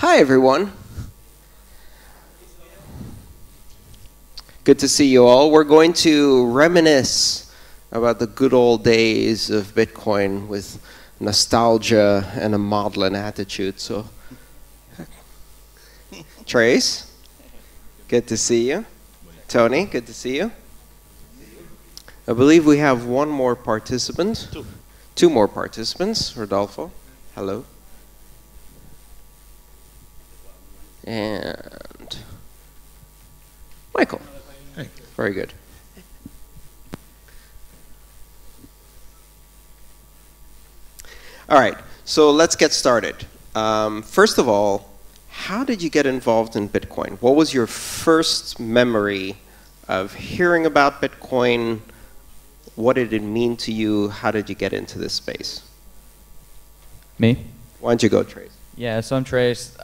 Hi, everyone. Good to see you all. We're going to reminisce about the good old days of Bitcoin with nostalgia and a maudlin attitude. So, Trace, good to see you. Tony, good to see you. I believe we have one more participant. Two more participants. Rodolfo, hello. And Michael. Hey. Very good. All right, so let's get started. First of all, how did you get involved in Bitcoin? What was your first memory of hearing about Bitcoin? What did it mean to you? How did you get into this space? Me? Why don't you go, Trace? Yeah, so I'm Trace.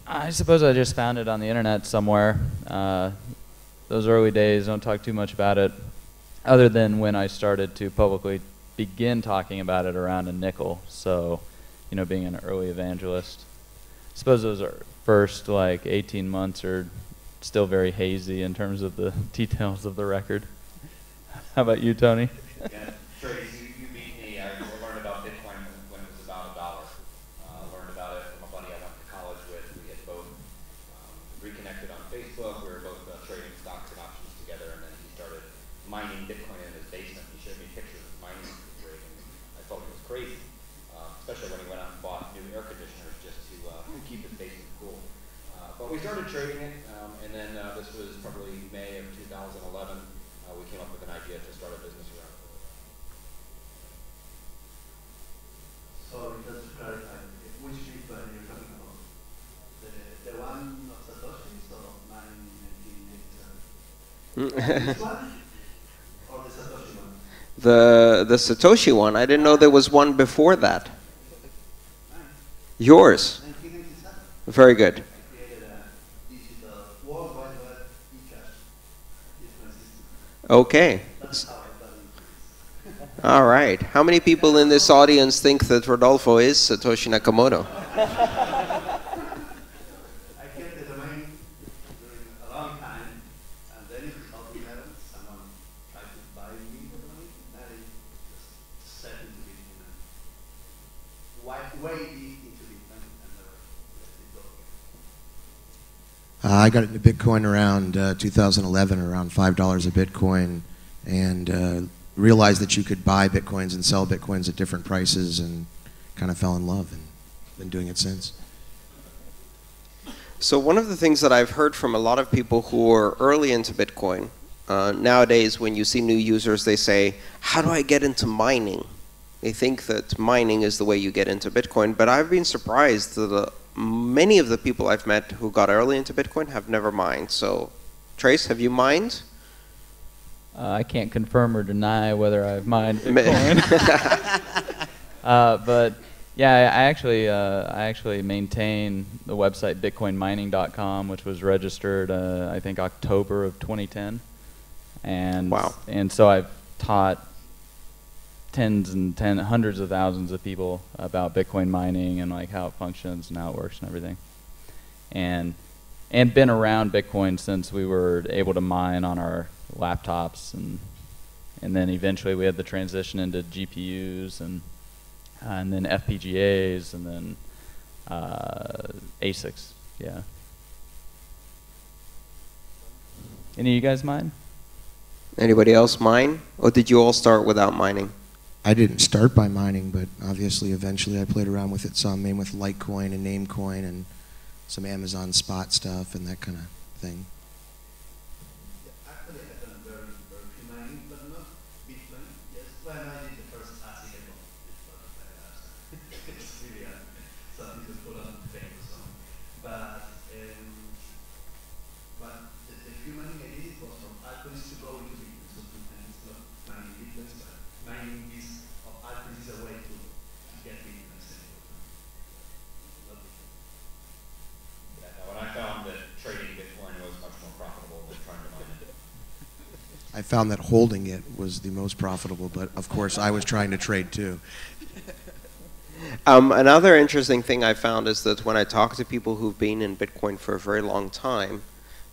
I suppose I just found it on the internet somewhere. Those early days, don't talk too much about it, other than when I started to publicly begin talking about it around a nickel. So, you know, being an early evangelist. I suppose those first like 18 months are still very hazy in terms of the details of the record. How about you, Tony? Yeah, Trace, you beat me. I learned about Bitcoin when it was about $1. Learned about it from a buddy I went to college with. We had both reconnected on Facebook. We were both trading stocks and options together, and then he started mining Bitcoin in his basement. He showed me pictures of mining rig, and I thought it was crazy, especially when he went out and bought new air conditioners just to keep his basement cool. But we started trading it, and then this was probably May of 2011. We came up with an idea to start a business around it. So just to clarify, which Bitcoin you're talking about? The one of Satoshi, so 1987? This one? Or the Satoshi one? The Satoshi one. I didn't know there was one before that. Yours. 1987. Very good. I created a digital World Wide Web e-cash Bitcoin system. Okay. That's how I got into this. All right. How many people in this audience think that Rodolfo is Satoshi Nakamoto? I kept the domain during a long time, and then in 2011, someone tried to buy me the domain, and I just set into Bitcoin and way deep into Bitcoin, and never let it go again. I got into Bitcoin around 2011, around $5 a Bitcoin, and realized that you could buy Bitcoins and sell Bitcoins at different prices, and kind of fell in love, and been doing it since. So one of the things that I've heard from a lot of people who are early into Bitcoin, nowadays when you see new users, they say, how do I get into mining? They think that mining is the way you get into Bitcoin, but I've been surprised that many of the people I've met who got early into Bitcoin have never mined. So, Trace, have you mined? I can't confirm or deny whether I've mined Bitcoin. But yeah, I actually maintain the website bitcoinmining.com, which was registered I think October of 2010, and wow. And so I've taught hundreds of thousands of people about Bitcoin mining and like how it functions and how it works and everything, and been around Bitcoin since we were able to mine on our laptops, and then eventually we had the transition into GPUs and then FPGAs and then ASICs. Yeah. Any of you guys mine? Anybody else mine? Or did you all start without mining? I didn't start by mining, but obviously eventually I played around with it some, mainly with Litecoin and Namecoin and some Amazon spot stuff and that kind of thing. Yeah, actually, I've done very few mining, but not Bitcoin. Yes, when I did the first ASIC, I bought it. It's really something to put on the paper. So. But the few mining I did was from altcoins to go into Bitcoin. So sometimes it's not mining Bitcoins, but mining is of altcoins is a way to get Bitcoin. Yeah, when I found that trading Bitcoin was much more profitable than trying to mine it. I found that holding it was the most profitable, but of course I was trying to trade too. Another interesting thing I found is that when I talk to people who've been in Bitcoin for a very long time,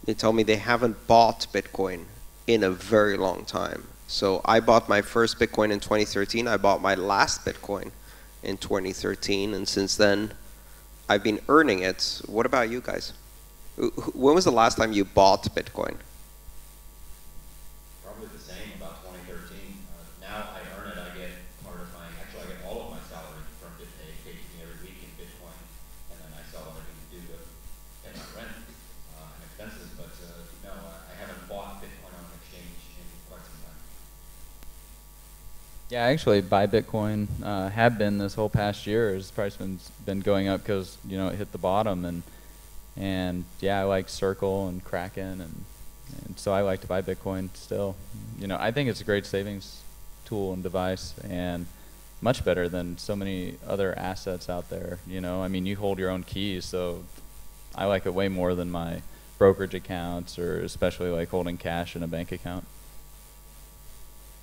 they tell me they haven't bought Bitcoin in a very long time. So I bought my first Bitcoin in 2013. I bought my last Bitcoin in 2013, and since then, I've been earning it. What about you guys? When was the last time you bought Bitcoin? Probably the same, about 2013. Now I earn it. I get part of my, actually I get all of my salary from BitPay. It pays me every week in Bitcoin, and then I sell what I need to do to pay my rent and expenses. But no, I haven't bought Bitcoin on an exchange in quite some time. Yeah, I actually buy Bitcoin, have been this whole past year as the price been going up because, you know, it hit the bottom, and yeah, I like Circle and Kraken, and so I like to buy Bitcoin still. You know, I think it's a great savings tool and device, and much better than so many other assets out there. You know, I mean, you hold your own keys, so I like it way more than my brokerage accounts, or especially like holding cash in a bank account.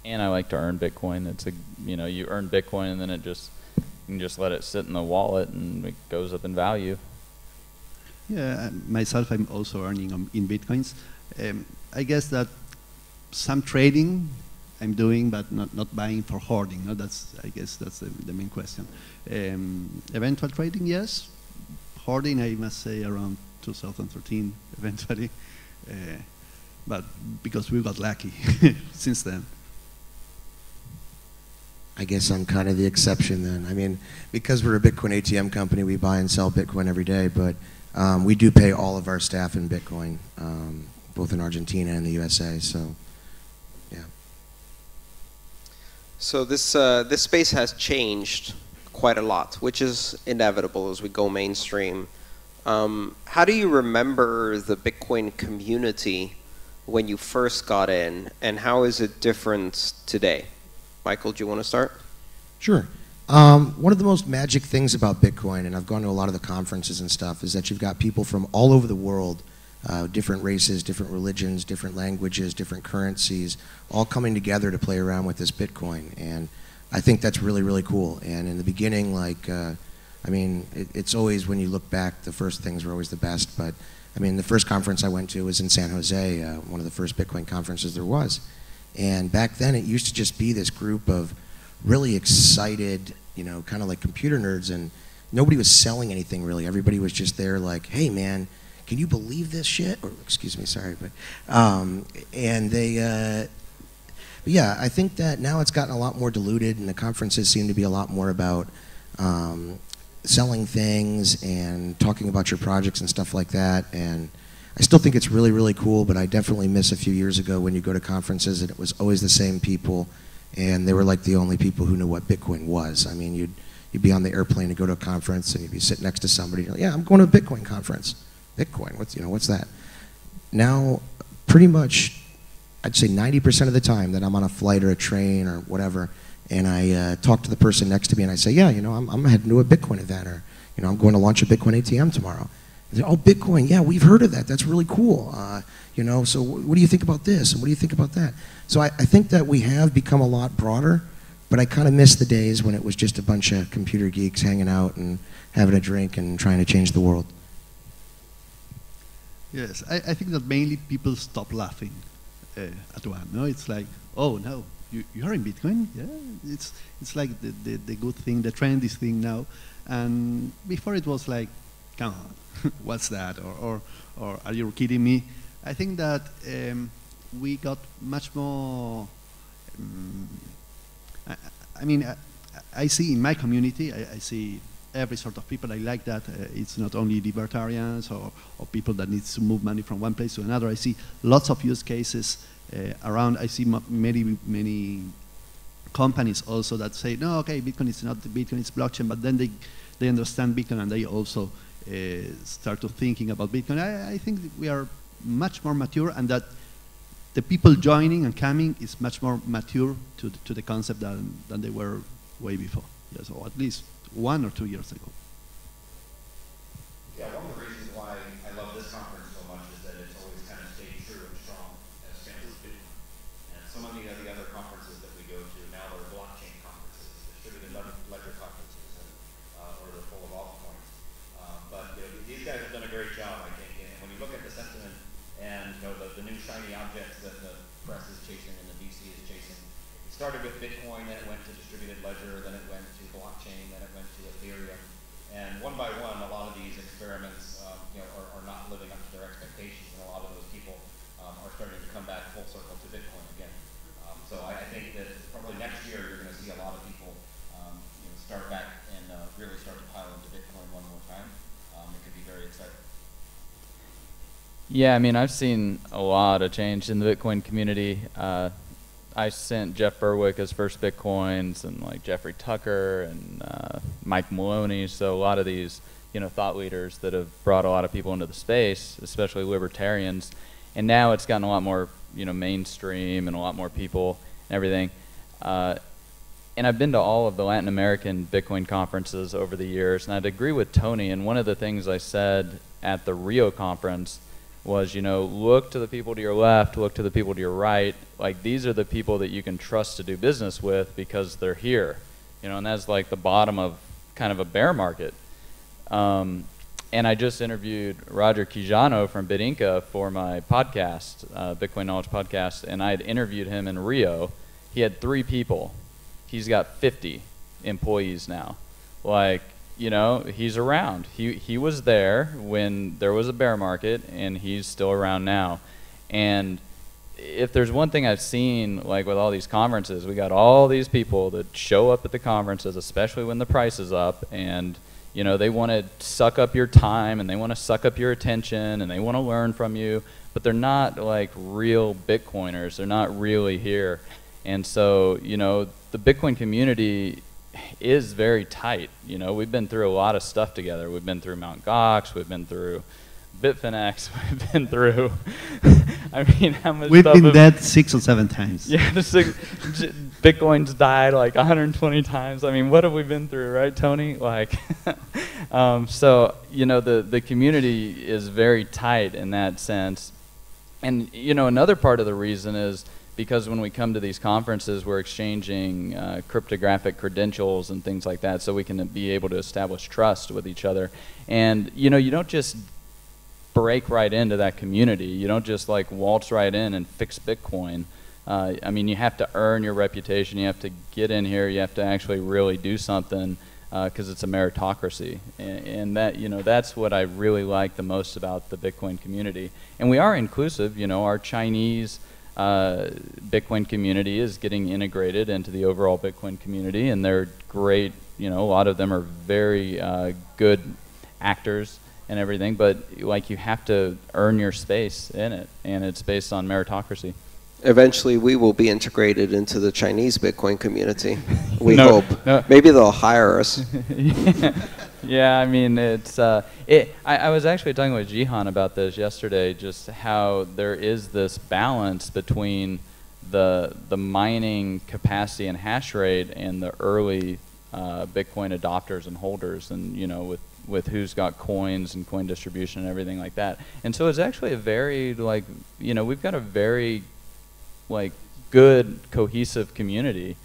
And I like to earn Bitcoin. It's a, you know, you earn Bitcoin and then it just, you can just let it sit in the wallet and it goes up in value. Yeah, myself, I'm also earning in Bitcoins. I guess that some trading I'm doing, but not buying for hoarding. No, I guess that's the main question. Eventual trading, yes. Hoarding, I must say, around 2013, eventually. But because we got lucky since then. I guess I'm kind of the exception then. I mean, because we're a Bitcoin ATM company, we buy and sell Bitcoin every day, but we do pay all of our staff in Bitcoin, both in Argentina and the USA, so yeah. So this space has changed quite a lot, which is inevitable as we go mainstream. How do you remember the Bitcoin community when you first got in, and how is it different today? Michael, do you want to start? Sure. One of the most magic things about Bitcoin, and I've gone to a lot of the conferences and stuff, is that you've got people from all over the world, different races, different religions, different languages, different currencies, all coming together to play around with this Bitcoin. And I think that's really, really cool. And in the beginning, like, I mean, it's always, when you look back, the first things were always the best. But, I mean, the first conference I went to was in San Jose, one of the first Bitcoin conferences there was. And back then, it used to just be this group of really excited, you know, kind of like computer nerds, and nobody was selling anything really. Everybody was just there like, hey man, can you believe this shit? Or, excuse me, sorry, but, and they, but yeah, I think that now it's gotten a lot more diluted, and the conferences seem to be a lot more about selling things and talking about your projects and stuff like that. And I still think it's really, really cool, but I definitely miss a few years ago when you go to conferences and it was always the same people, and they were like the only people who knew what Bitcoin was. I mean, you'd be on the airplane to go to a conference, and you'd be sitting next to somebody, and you're like, yeah, I'm going to a Bitcoin conference. Bitcoin, what's that? Now, pretty much, I'd say 90% of the time that I'm on a flight or a train or whatever, and I talk to the person next to me, and I say, yeah, you know, I'm heading to a Bitcoin event, or, you know, I'm going to launch a Bitcoin ATM tomorrow. Say, oh, Bitcoin, yeah, we've heard of that. That's really cool. You know, so what do you think about this? And what do you think about that? So I think that we have become a lot broader, but I kind of miss the days when it was just a bunch of computer geeks hanging out and having a drink and trying to change the world. Yes, I think that mainly people stop laughing at one. No, it's like, oh no, you're in Bitcoin? Yeah, it's like the good thing, the trendy thing now. And before it was like, come on, what's that? Or are you kidding me? I think that we got much more. I mean, I see in my community, I see every sort of people. I like that. It's not only libertarians or people that need to move money from one place to another. I see lots of use cases around. I see many companies also that say, no, okay, Bitcoin is not Bitcoin, it's blockchain, but then they understand Bitcoin, and they also start to thinking about Bitcoin. I think we are much more mature, and that the people joining and coming is much more mature to the concept than they were way before. Yes, or at least 1 or 2 years ago. Yeah, one of the reasons why I love this conference so much is that it's always kind of stayed true and strong as fans of Bitcoin. And so many of the other conferences that we go to now are blockchain conferences, distributed ledger conferences, and started with Bitcoin, then it went to distributed ledger, then it went to blockchain, then it went to Ethereum. And one by one, a lot of these experiments are not living up to their expectations, and a lot of those people are starting to come back full circle to Bitcoin again. So I think that probably next year you're going to see a lot of people start back and really start to pile into Bitcoin one more time. It could be very exciting. Yeah, I mean, I've seen a lot of change in the Bitcoin community. I sent Jeff Berwick his first Bitcoins, and like Jeffrey Tucker and Mike Maloney. So a lot of these, thought leaders that have brought a lot of people into the space, especially libertarians. And now it's gotten a lot more, mainstream and a lot more people and everything. And I've been to all of the Latin American Bitcoin conferences over the years, and I'd agree with Tony. And one of the things I said at the Rio conference was, look to the people to your left, look to the people to your right. Like, these are the people that you can trust to do business with because they're here. And that's like the bottom of kind of a bear market. And I just interviewed Roger Quijano from BitInca for my podcast, Bitcoin Knowledge Podcast, and I had interviewed him in Rio. He had 3 people. He's got 50 employees now. Like, he's around. He was there when there was a bear market, and he's still around now. And if there's one thing I've seen, like with all these conferences, we got all these people that show up at the conferences, especially when the price is up, and they want to suck up your time, and they want to suck up your attention, and they want to learn from you, but they're not like real Bitcoiners. They're not really here. And so, the Bitcoin community is very tight. We've been through a lot of stuff together. We've been through Mt. Gox, we've been through Bitfinex, we've been through, I mean, how much We've stuff been dead 6 or 7 times. Yeah, Bitcoin's died like 120 times. I mean, what have we been through, right, Tony? Like, so, the community is very tight in that sense. And, another part of the reason is because when we come to these conferences, we're exchanging cryptographic credentials and things like that, so we can be able to establish trust with each other. And you don't just break right into that community. You don't just like waltz right in and fix Bitcoin. I mean, you have to earn your reputation. You have to get in here. You have to actually really do something because it's a meritocracy. And that, that's what I really like the most about the Bitcoin community. And we are inclusive. Our Chinese Bitcoin community is getting integrated into the overall Bitcoin community, and they're great. A lot of them are very good actors and everything, but like, you have to earn your space in it, and it's based on meritocracy. Eventually, we will be integrated into the Chinese Bitcoin community. We hope. No. Maybe they'll hire us. Yeah, I mean, it's. I was actually talking with Jihan about this yesterday, just how there is this balance between the mining capacity and hash rate and the early Bitcoin adopters and holders, and with who's got coins and coin distribution and everything like that. And so it's actually a very we've got a very good cohesive community.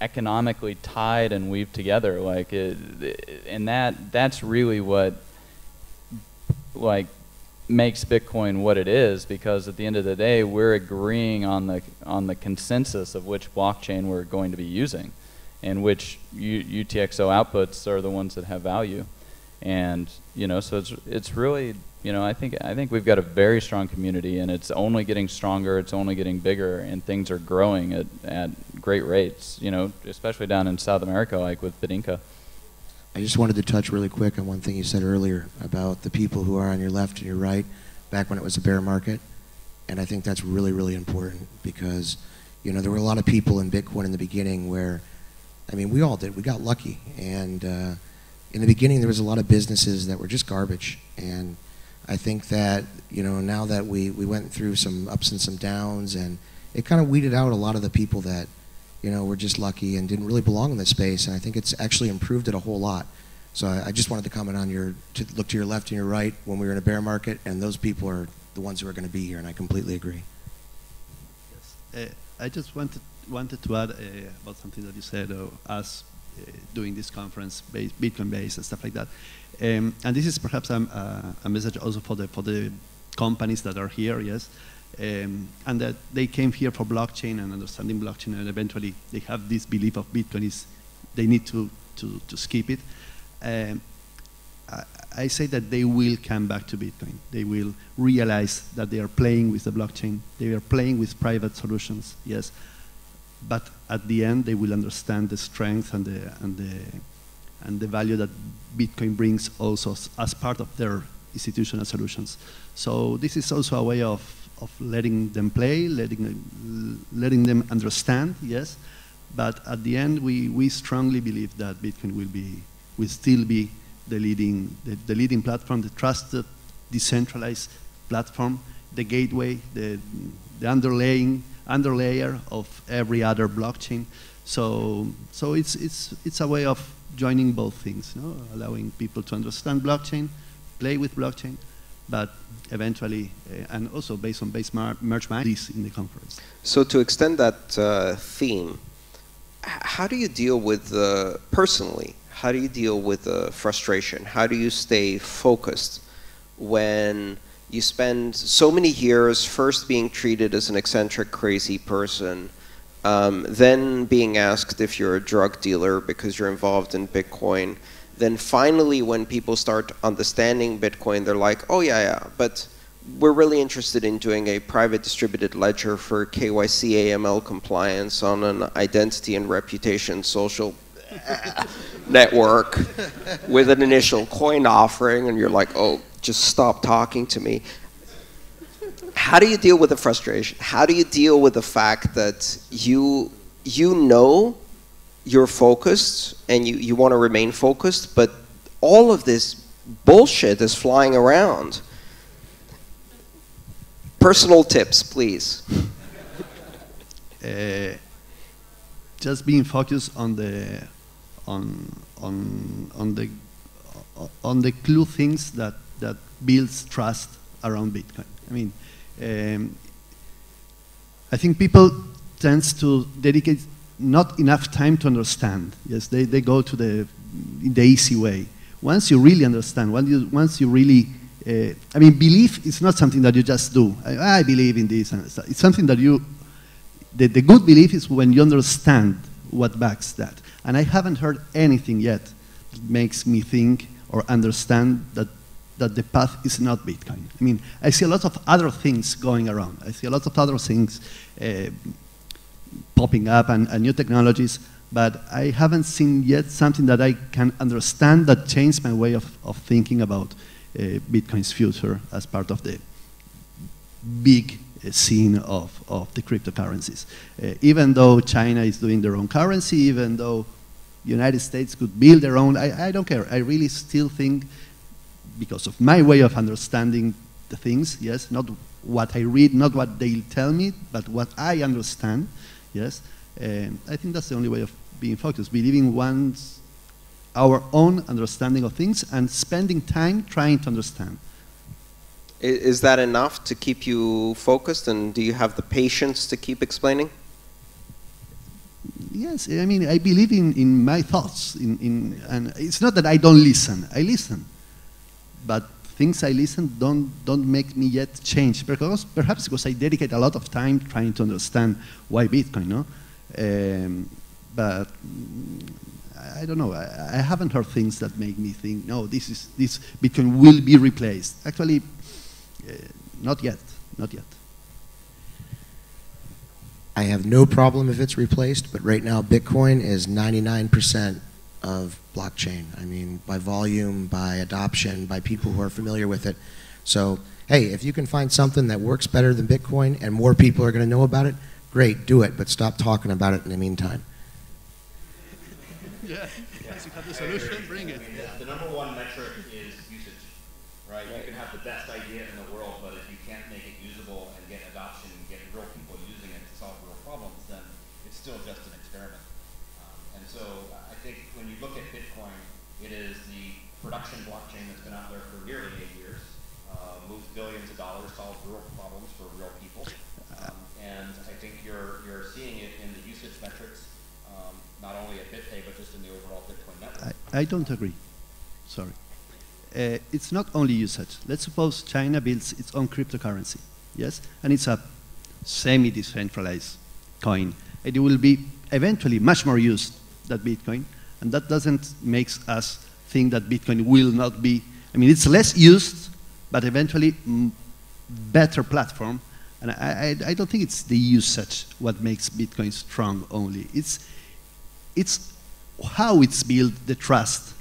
Economically tied and weaved together, and that's really what makes Bitcoin what it is, because at the end of the day, we're agreeing on the consensus of which blockchain we're going to be using, and which UTXO outputs are the ones that have value. And so it's really, I think we've got a very strong community, and it's only getting stronger, it's only getting bigger, and things are growing at great rates, especially down in South America, like with BitInca. I just wanted to touch really quick on one thing you said earlier about the people who are on your left and your right back when it was a bear market. And I think that's really, really important, because there were a lot of people in Bitcoin in the beginning where, I mean, we all did. We got lucky. And in the beginning, there was a lot of businesses that were just garbage. And I think that, now that we went through some ups and some downs, and it kind of weeded out a lot of the people that, were just lucky and didn't really belong in this space. And I think it's actually improved it a whole lot. So I just wanted to comment on to look to your left and your right when we were in a bear market, and those people are the ones who are going to be here, and I completely agree. Yes. I just wanted to add about something that you said, us doing this conference, Bitcoin-based and stuff like that. And this is perhaps a message also for the companies that are here, yes. and that they came here for blockchain and understanding blockchain, and eventually they have this belief of Bitcoin is they need to skip it. I say that they will come back to Bitcoin. They will realize that they are playing with the blockchain. They are playing with private solutions, yes. But at the end, they will understand the strength and the value that Bitcoin brings also as part of their institutional solutions. So this is also a way of letting them play, letting them understand, yes. But at the end, we strongly believe that Bitcoin will still be the leading platform, the trusted, decentralized platform, the gateway, the underlayer of every other blockchain. So it's a way of joining both things, no? Allowing people to understand blockchain, play with blockchain, but eventually, and also based on merge this in the conference. So to extend that theme, how do you deal with personally? How do you deal with frustration? How do you stay focused when you spend so many years first being treated as an eccentric, crazy person, then being asked if you're a drug dealer because you're involved in Bitcoin, then finally when people start understanding Bitcoin, they're like, oh yeah, but we're really interested in doing a private distributed ledger for KYC AML compliance on an identity and reputation social network with an initial coin offering, and you're like, oh, just stop talking to me. How do you deal with the frustration? How do you deal with the fact that you know you're focused and you want to remain focused, but all of this bullshit is flying around? Personal tips, please. Just being focused on the clue things that builds trust around Bitcoin. I mean, I think people tend to dedicate not enough time to understand. Yes, they go to the easy way. Once you really understand, once you really, I mean, belief is not something that you just do. I believe in this, and it's something that the good belief is when you understand what backs that. And I haven't heard anything yet that makes me think or understand that the path is not Bitcoin. I mean, I see a lot of other things going around. I see a lot of other things popping up and new technologies, but I haven't seen yet something that I can understand that changed my way of thinking about Bitcoin's future as part of the big scene of the cryptocurrencies. Even though China is doing their own currency, even though the United States could build their own, I don't care. I really still think, because of my way of understanding the things, yes, not what I read, not what they tell me, but what I understand, yes, I think that's the only way of being focused, believing our own understanding of things and spending time trying to understand. Is that enough to keep you focused, and do you have the patience to keep explaining? Yes, I mean, I believe in my thoughts, and it's not that I don't listen. I listen, but things I listen don't make me yet change, perhaps because I dedicate a lot of time trying to understand why Bitcoin, no? But I don't know. I haven't heard things that make me think, no, this Bitcoin will be replaced. Actually, not yet, not yet. I have no problem if it's replaced, but right now Bitcoin is 99% of blockchain. I mean, by volume, by adoption, by people who are familiar with it. So, hey, if you can find something that works better than Bitcoin and more people are going to know about it, great, do it, but stop talking about it in the meantime. Yeah, once you have the solution, bring it. The number one metric is usage, right? You can have the best idea in the world, but if you can't make it usable and get adoption and get real people using it to solve real problems, then it's still just an experiment. And so I think when you look at Bitcoin, it is the production blockchain that's been out there for nearly 8 years, moves billions of dollars, solves real problems for real people. And I think you're seeing it in the usage metrics, not only at BitPay, but just in the overall Bitcoin network. I don't agree. Sorry. It's not only usage. Let's suppose China builds its own cryptocurrency. yes? And it's a semi-decentralized coin. It will be eventually much more used than Bitcoin, and that doesn't make us think that Bitcoin will not be, I mean, it's less used, but eventually better platform. And I don't think it's the usage what makes Bitcoin strong only. It's how it's built, the trust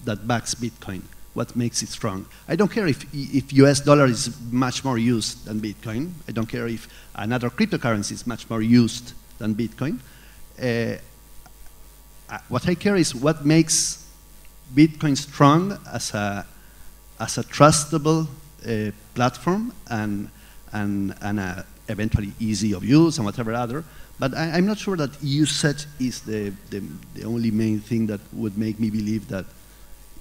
that backs Bitcoin, what makes it strong. I don't care if US dollar is much more used than Bitcoin. I don't care if another cryptocurrency is much more used than Bitcoin. What I care is what makes Bitcoin strong as a trustable platform and eventually easy of use and whatever other. But I'm not sure that usage is the only main thing that would make me believe that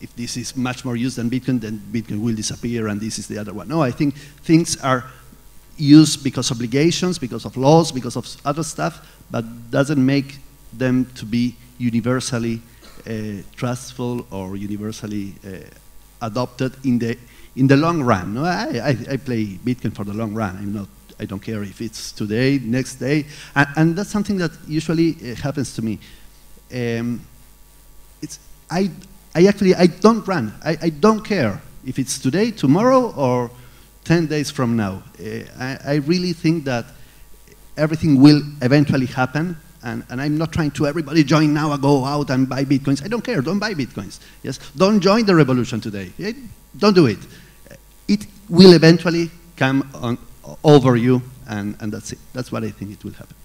if this is much more used than Bitcoin, then Bitcoin will disappear and this is the other one. No, I think things are used because of obligations, because of laws, because of other stuff, but doesn't make them to be universally trustful or universally adopted in the long run. No, I play Bitcoin for the long run. I don't care if it's today, next day, and that's something that usually happens to me. I don't run. I don't care if it's today, tomorrow, or 10 days from now. I really think that everything will eventually happen, and I'm not trying to everybody join now, go out and buy Bitcoins. I don't care, don't buy Bitcoins. Yes, don't join the revolution today. Don't do it. It will eventually come over you, and that's it. That's what I think it will happen.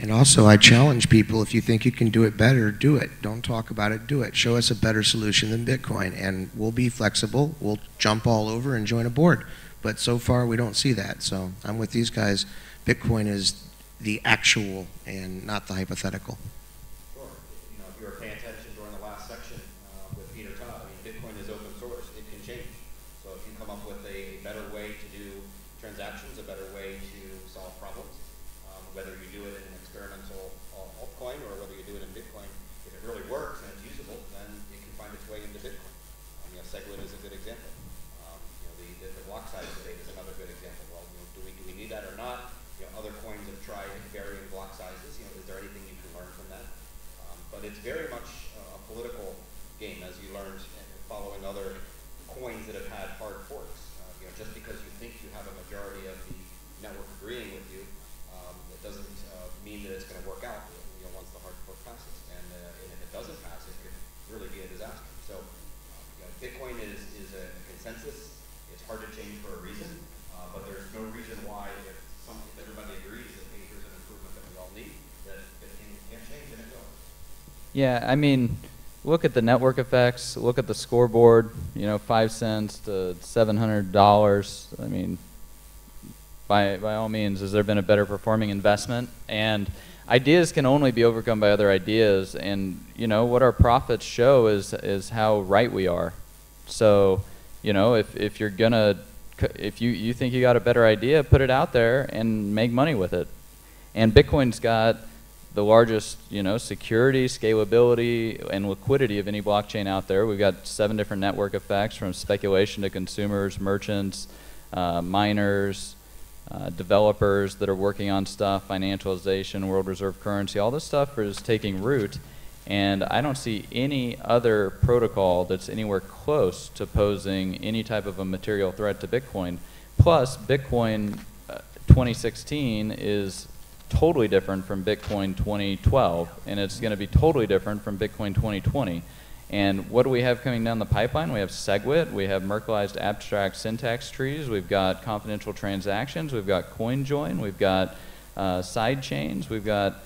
And also, I challenge people, if you think you can do it better, do it. Don't talk about it, do it. Show us a better solution than Bitcoin, and we'll be flexible. We'll jump all over and join a board. But so far, we don't see that. So I'm with these guys. Bitcoin is the actual and not the hypothetical. Sure. If you were paying attention during the last section with Peter Todd, Bitcoin is open source. It can change. So if you come up with a better way to do transactions, a better way to solve problems, whether you do it in an experimental altcoin or whether you do it in Bitcoin, if it really works and it's usable, then it can find its way into Bitcoin. SegWit is a good example. The block size debate is another good example. Well, do we need that or not? Other coins have tried varying block sizes. Is there anything you can learn from that? But it's very much a political game, as you learned following other coins that have had hard forks. Just because you think you have a majority of the network agreeing with you, it doesn't mean that it's going to work out once the hard fork passes. And if it doesn't pass, it could really be a disaster. So Bitcoin is a consensus. It's hard to change for a reason, but there's no reason why if everybody agrees that here's an improvement that we all need, that it can't change and it will. Yeah, look at the network effects, look at the scoreboard, 5 cents to $700. By all means, has there been a better performing investment? And ideas can only be overcome by other ideas, and what our profits show is how right we are. So, if you're gonna, if you think you got a better idea, put it out there and make money with it. And Bitcoin's got the largest, security, scalability, and liquidity of any blockchain out there. We've got 7 different network effects, from speculation to consumers, merchants, miners, developers that are working on stuff, financialization, world reserve currency. All this stuff is taking root, and I don't see any other protocol that's anywhere close to posing any type of a material threat to Bitcoin. Plus, Bitcoin 2016 is totally different from Bitcoin 2012, and it's going to be totally different from Bitcoin 2020. And what do we have coming down the pipeline? We have SegWit, we have Merkleized abstract syntax trees, we've got confidential transactions, we've got CoinJoin, we've got side chains, we've got,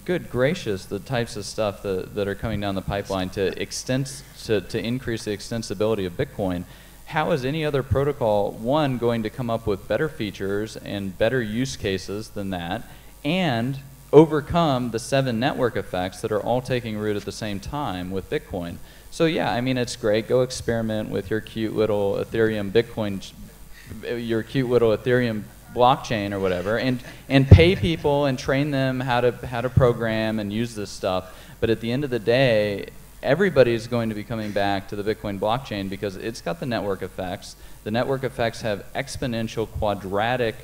good gracious, the types of stuff that are coming down the pipeline to increase the extensibility of Bitcoin. How is any other protocol, one, going to come up with better features and better use cases than that, and overcome the 7 network effects that are all taking root at the same time with Bitcoin? So yeah, it's great. Go experiment with your cute little Ethereum blockchain or whatever, and pay people and train them how to program and use this stuff. But at the end of the day, everybody's going to be coming back to the Bitcoin blockchain because it's got the network effects. The network effects have exponential quadratic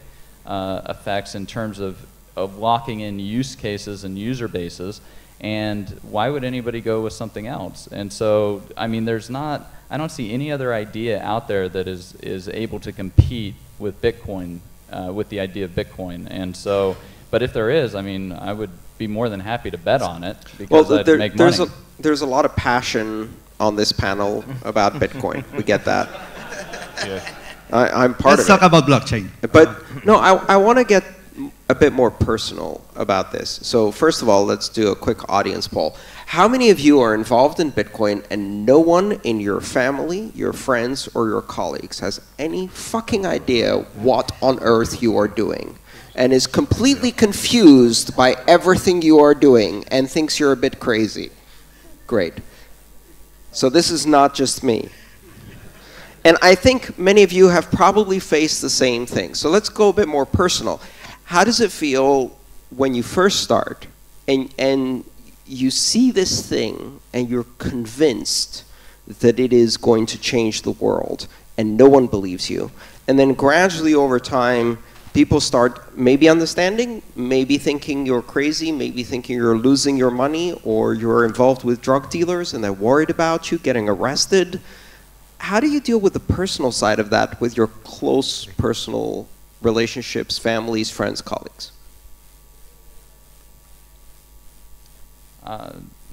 effects in terms of locking in use cases and user bases. And why would anybody go with something else? And so, I mean, I don't see any other idea out there that is able to compete with Bitcoin, with the idea of Bitcoin. And so, but if there is, I mean, I would be more than happy to bet on it because I'd make money. There's a lot of passion on this panel about Bitcoin. We get that. Yeah. I'm part Let's of it. talk about blockchain. But no, I want to get a bit more personal about this. So first of all, let's do a quick audience poll. How many of you are involved in Bitcoin and no one in your family, your friends, or your colleagues has any fucking idea what on earth you are doing and is completely confused by everything you are doing and thinks you're a bit crazy? Great. So this is not just me. And I think many of you have probably faced the same thing. So let's go a bit more personal. How does it feel when you first start and you see this thing and you're convinced that it is going to change the world and no one believes you? And then gradually over time, people start maybe understanding, maybe thinking you're crazy, maybe thinking you're losing your money or you're involved with drug dealers and they're worried about you getting arrested. How do you deal with the personal side of that with your close personal relationships, families, friends, colleagues?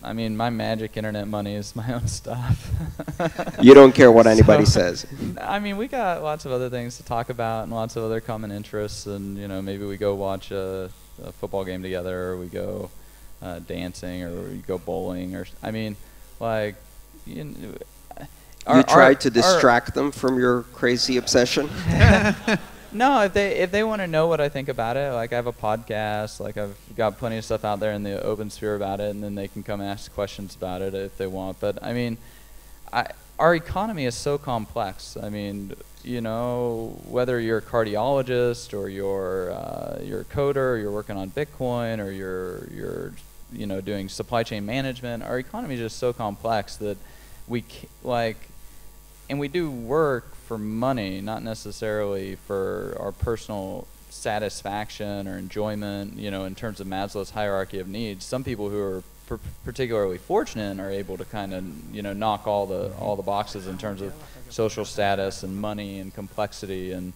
I mean, my magic internet money is my own stuff. You don't care what anybody says. I mean, we got lots of other things to talk about and lots of other common interests, and you know, maybe we go watch a football game together, or we go dancing, or we go bowling, or I mean, like, you know, You try to distract them from your crazy obsession? No, if they want to know what I think about it, like I have a podcast, like I've got plenty of stuff out there in the open sphere about it, and then they can come ask questions about it if they want. But I mean, our economy is so complex. I mean, you know, whether you're a cardiologist or you're a coder, or you're working on Bitcoin, or you're you know, doing supply chain management, our economy is just so complex that and we do work for money, not necessarily for our personal satisfaction or enjoyment, you know, in terms of Maslow's hierarchy of needs. Some people who are particularly fortunate are able to kind of, you know, knock all the boxes in terms of social status and money and complexity and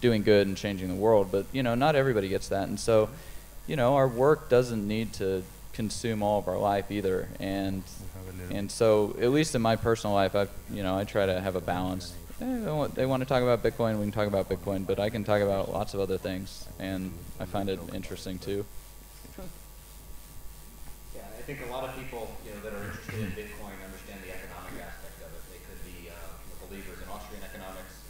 doing good and changing the world. But, you know, not everybody gets that. And so, you know, our work doesn't need to consume all of our life either. And so, at least in my personal life, I try to have a balance. They want to talk about Bitcoin, we can talk about Bitcoin, but I can talk about lots of other things, and I find it interesting too. Yeah, I think a lot of people, you know, that are interested in Bitcoin understand the economic aspect of it. They could be believers in Austrian economics.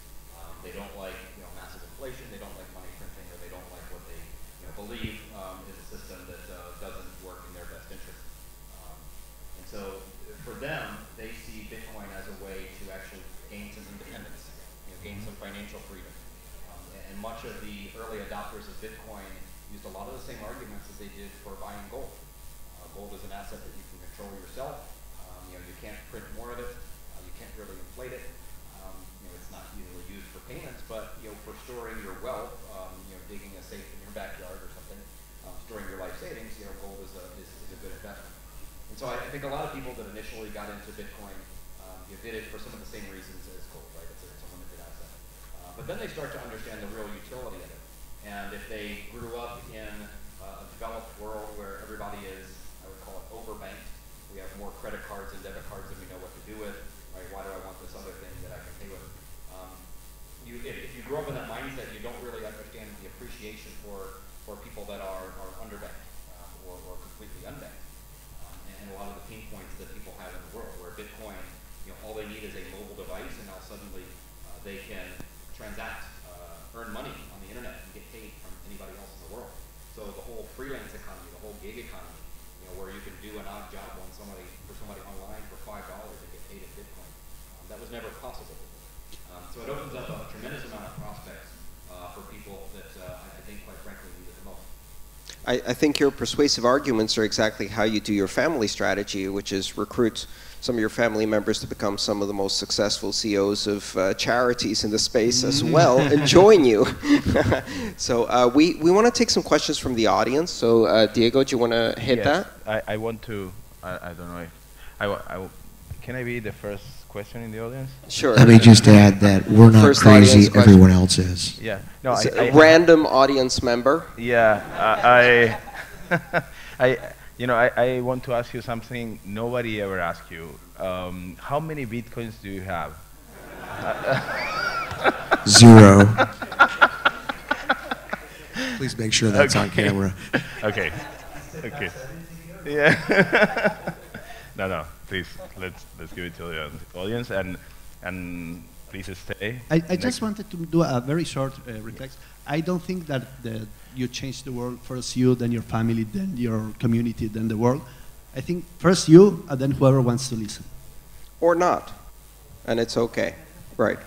They don't like, you know, massive inflation. They don't like money printing, or they don't like what they, you know, believe is a system that doesn't work in their best interest. And so, for them, they see Bitcoin as a way to actually gain some independence, you know, gain some financial freedom. And much of the early adopters of Bitcoin used a lot of the same arguments as they did for buying gold. Gold is an asset that you can control yourself. You know, you can't print more of it. You can't really inflate it. You know, it's not usually used for payments, but you know, for storing your wealth, you know, digging a safe in your backyard or something, storing your life savings, you know, gold is a good investment. And so I think a lot of people that initially got into Bitcoin, you know, did it for some of the same reasons as gold, right? It's a limited asset. But then they start to understand the real utility of it. And if they grew up in a developed world where everybody is, I would call it overbanked, we have more credit cards and debit cards than we know what to do with, right? Why do I want this other thing that I can pay with? If you grow up in that mindset, you don't really understand the appreciation for people that are underbanked or completely unbanked. And a lot of the pain points that people have in the world, where Bitcoin, you know, all they need is a mobile device, and now suddenly they can transact, earn money on the internet, and get paid from anybody else in the world. So the whole freelance economy, the whole gig economy, you know, where you can do an odd job for somebody online for $5 and get paid in Bitcoin, that was never possible. So it opens up a tremendous amount of prospects for people that I think, quite frankly, need it the most. I think your persuasive arguments are exactly how you do your family strategy, which is recruit some of your family members to become some of the most successful CEOs of charities in the space as well, and join you. So we want to take some questions from the audience. So Diego, do you want to hit that? I want to, I don't know if, can I be the first question in the audience? Sure. Let me just add that we're not First crazy, audience question. everyone else is. Yeah. No, A random audience member. Yeah, I want to ask you something nobody ever asked you. How many Bitcoins do you have? 0. Please make sure that's on camera. Okay. Okay. Yeah. No. Please, let's give it to the audience and please stay. I just wanted to do a very short reflex. I don't think that you change the world, first you, then your family, then your community, then the world. I think first you, and then whoever wants to listen. Or not. And it's okay. Right.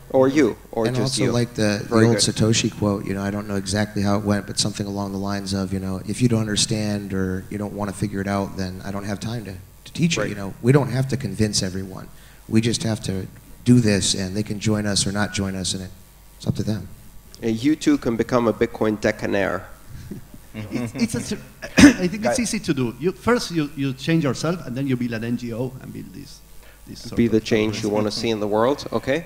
Or you. Or And just also you. like the Very old good. Satoshi quote, I don't know exactly how it went, but something along the lines of, if you don't understand or you don't want to figure it out, then I don't have time to teach Right. you. We don't have to convince everyone. We just have to do this, and they can join us or not join us, and it's up to them. And you too can become a Bitcoin decanere. I think it's easy to do. First you change yourself, and then you build an NGO and build this sort Be of the change you want to see in the world. Okay.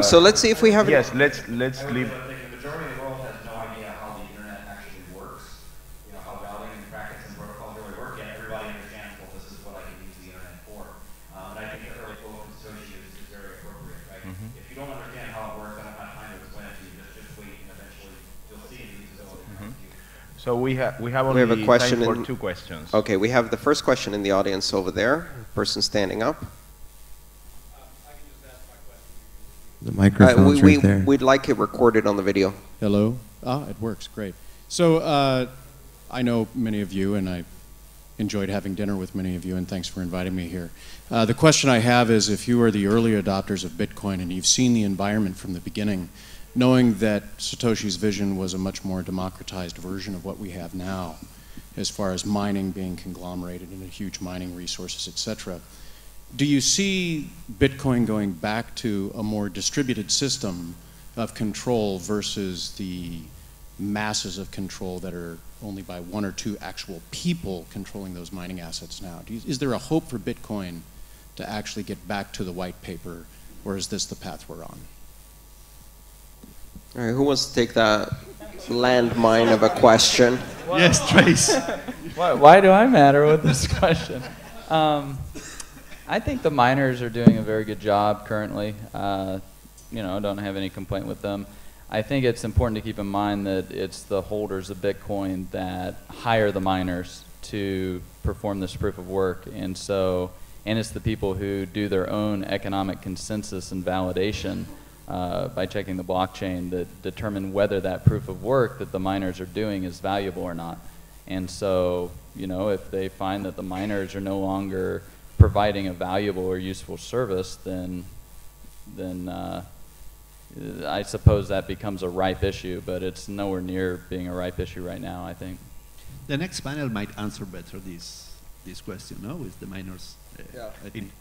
So let's see if we have. Yes, let's leave. The majority of the world has no idea how the internet actually works, how routing and packets and protocols really work, yet everybody understands, well, this is what I can use the internet for. And I think the early quote from Satoshi is very appropriate, right? If you don't understand how it works, I don't have time to explain it to you, just wait, and eventually you'll see the usability. So we have only have a question time for in- 2 questions. Okay, we have the first question in the audience over there. Person standing up. The microphone's right there. We'd like it recorded on the video. Hello. It works. Great. So I know many of you, and I enjoyed having dinner with many of you, and thanks for inviting me here. The question I have is, if you are the early adopters of Bitcoin and you've seen the environment from the beginning, knowing that Satoshi's vision was a much more democratized version of what we have now, as far as mining being conglomerated into huge mining resources, etc., do you see Bitcoin going back to a more distributed system of control versus the masses of control that are only by 1 or 2 actual people controlling those mining assets now? Is there a hope for Bitcoin to actually get back to the white paper, or is this the path we're on? All right, who wants to take that landmine of a question? Yes, Trace. Why do I matter with this question? I think the miners are doing a very good job currently. I don't have any complaint with them. I think it's important to keep in mind that it's the holders of Bitcoin that hire the miners to perform this proof of work, and it's the people who do their own economic consensus and validation by checking the blockchain that determine whether that proof of work that the miners are doing is valuable or not. And so, if they find that the miners are no longer providing a valuable or useful service, then I suppose that becomes a ripe issue, but it's nowhere near being a ripe issue right now, I think. The next panel might answer better this question, no? With the miners. I think.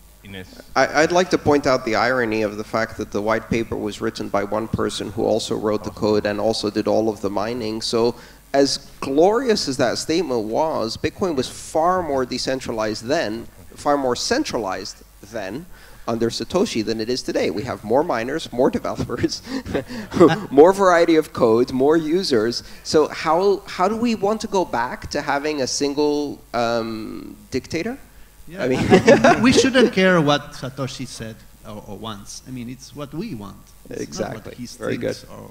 I'd like to point out the irony of the fact that the white paper was written by one person who also wrote the code and also did all of the mining. So as glorious as that statement was, Bitcoin was far more decentralized then, far more centralized then under Satoshi than it is today. We have more miners, more developers, more variety of codes, more users. So how do we want to go back to having a single dictator? Yeah, I mean, we shouldn't care what Satoshi said or wants. I mean, it's what we want. It's Exactly. not what he Very thinks good. or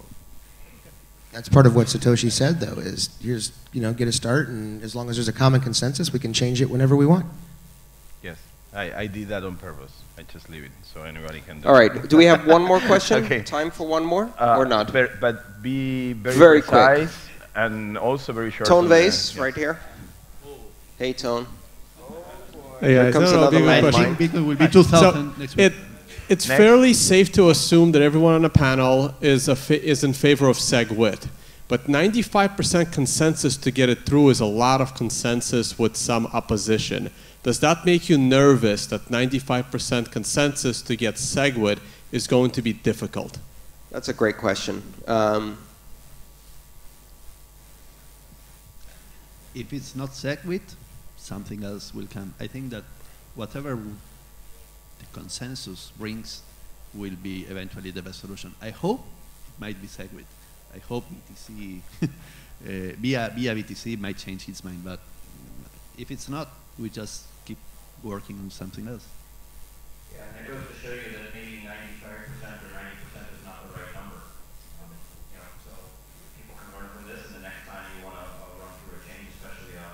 That's part of what Satoshi said, though, is here's, get a start, and as long as there's a common consensus, we can change it whenever we want. Yes, I did that on purpose. I just leave it so anybody can do all it. right, do we have one more question? Okay. Time for one more or not? But be Very very, quick. precise and also very short. Tone on the- Vase, yes. right here. Hey, Tone. Yeah, Here it's comes not a another big landmine. question. Bitcoin will be 2,000 next week. It's Next. fairly safe to assume that everyone on the panel is in favor of SegWit. But 95% consensus to get it through is a lot of consensus with some opposition. Does that make you nervous that 95% consensus to get SegWit is going to be difficult? That's a great question. If it's not SegWit, something else will come. I think that whatever the consensus brings will be eventually the best solution. I hope it might be SegWit. I hope BTC, via BTC might change its mind, but if it's not, we just keep working on something else. Yeah, and it goes to show you that maybe 95% or 90% is not the right number. You know, so people can learn from this, and the next time you want to run through a change, especially a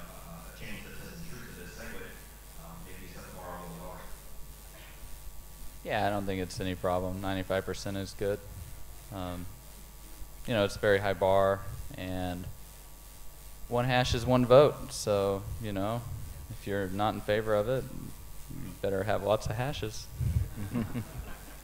change that says the truth of this SegWit, maybe set the bar a little lower. Yeah, I don't think it's any problem. 95% is good. You know, it's a very high bar, and one hash is one vote. So, you know, if you're not in favor of it, you better have lots of hashes.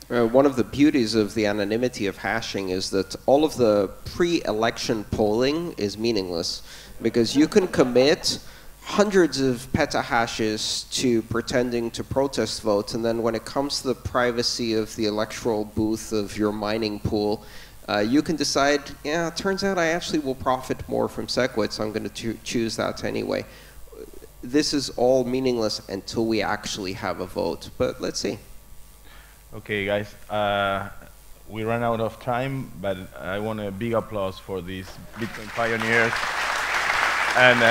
One of the beauties of the anonymity of hashing is that all of the pre-election polling is meaningless, because you can commit hundreds of petahashes to pretending to protest votes, and then when it comes to the privacy of the electoral booth of your mining pool, you can decide, yeah, it turns out I actually will profit more from SegWit, so I'm going to choose that anyway. This is all meaningless until we actually have a vote, but let's see. Okay, guys, we ran out of time, but I want a big applause for these Bitcoin pioneers. And